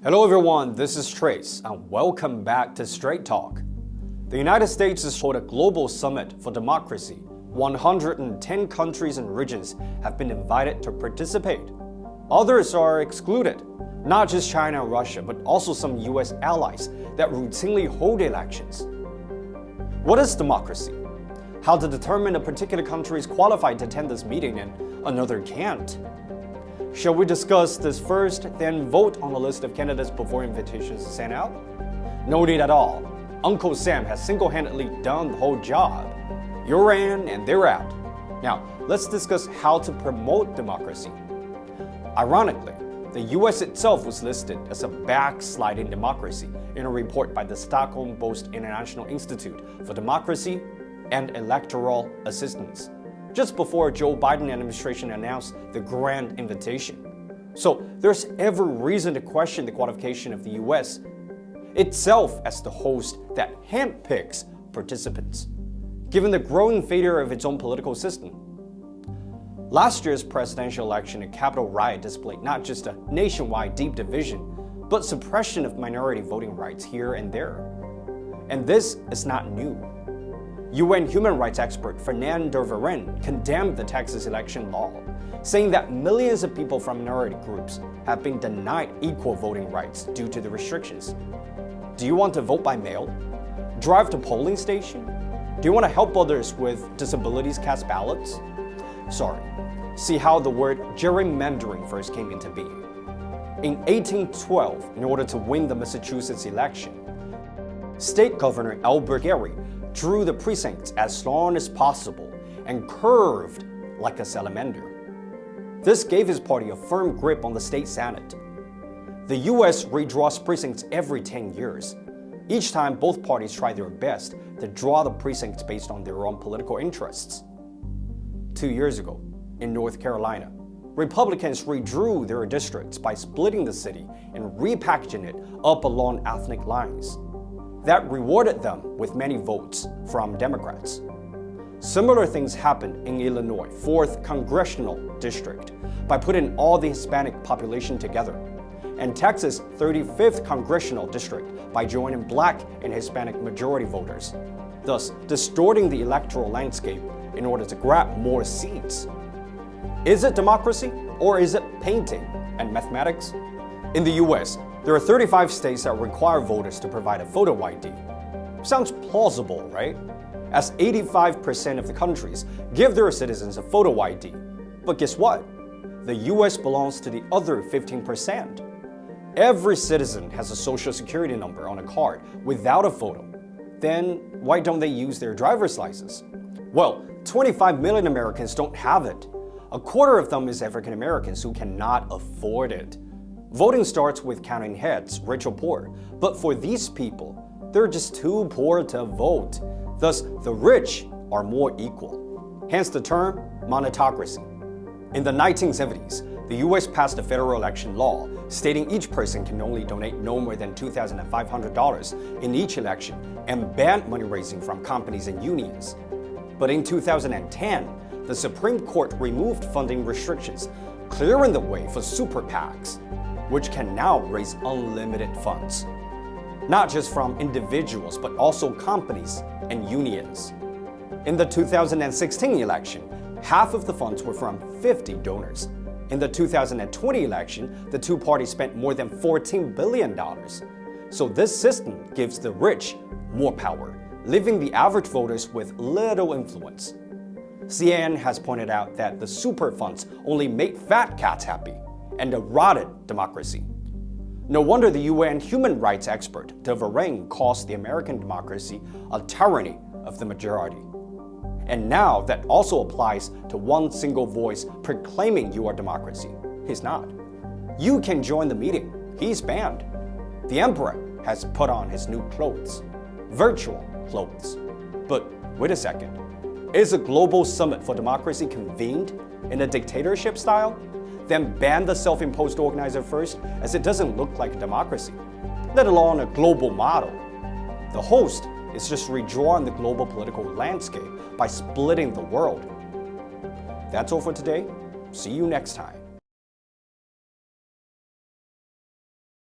Hello everyone, this is Trace, and welcome back to Straight Talk. The United States has held a global summit for democracy. 110 countries and regions have been invited to participate. Others are excluded, not just China and Russia, but also some US allies that routinely hold elections. What is democracy? How to determine a particular country is qualified to attend this meeting and another can't? Shall we discuss this first, then vote on a list of candidates before invitations are sent out? No need at all. Uncle Sam has single-handedly done the whole job. You're in and they're out. Now, let's discuss how to promote democracy. Ironically, the US itself was listed as a backsliding democracy in a report by the Stockholm-based International Institute for Democracy and Electoral Assistance, just before Joe Biden administration announced the grand invitation. So there's every reason to question the qualification of the US itself as the host that handpicks participants, given the growing failure of its own political system. Last year's presidential election and Capitol riot displayed not just a nationwide deep division, but suppression of minority voting rights here and there. And this is not new. UN human rights expert Fernando Varen condemned the Texas election law, saying that millions of people from minority groups have been denied equal voting rights due to the restrictions. Do you want to vote by mail? Drive to polling station? Do you want to help others with disabilities cast ballots? Sorry. See how the word gerrymandering first came into being. In 1812, in order to win the Massachusetts election, State Governor Albert Gerry drew the precincts as long as possible and curved like a salamander. This gave his party a firm grip on the state senate. The US redraws precincts every 10 years. Each time, both parties try their best to draw the precincts based on their own political interests. 2 years ago, in North Carolina, Republicans redrew their districts by splitting the city and repackaging it up along ethnic lines. That rewarded them with many votes from Democrats. Similar things happened in Illinois, 4th Congressional District, by putting all the Hispanic population together, and Texas' 35th Congressional District by joining Black and Hispanic majority voters, thus distorting the electoral landscape in order to grab more seats. Is it democracy, or is it painting and mathematics? In the US, there are 35 states that require voters to provide a photo ID. Sounds plausible, right? As 85% of the countries give their citizens a photo ID. But guess what? The US belongs to the other 15%. Every citizen has a social security number on a card without a photo. Then why don't they use their driver's license? Well, 25 million Americans don't have it. A quarter of them is African Americans who cannot afford it. Voting starts with counting heads, rich or poor, but for these people, they're just too poor to vote. Thus, the rich are more equal. Hence the term monetocracy. In the 1970s, the US passed a federal election law stating each person can only donate no more than $2,500 in each election and banned money raising from companies and unions. But in 2010, the Supreme Court removed funding restrictions, clearing the way for super PACs, which can now raise unlimited funds, not just from individuals, but also companies and unions. In the 2016 election, half of the funds were from 50 donors. In the 2020 election, the two parties spent more than $14 billion. So this system gives the rich more power, leaving the average voters with little influence. CNN has pointed out that the super funds only make fat cats happy and eroded democracy. No wonder the UN human rights expert De Varen calls the American democracy a tyranny of the majority. And now that also applies to one single voice proclaiming you are democracy. He's not. You can join the meeting. He's banned. The emperor has put on his new clothes, virtual clothes. But wait a second. Is a global summit for democracy convened in a dictatorship style? Then ban the self-imposed organizer first, as it doesn't look like a democracy, let alone a global model. The host is just redrawing the global political landscape by splitting the world. That's all for today. See you next time.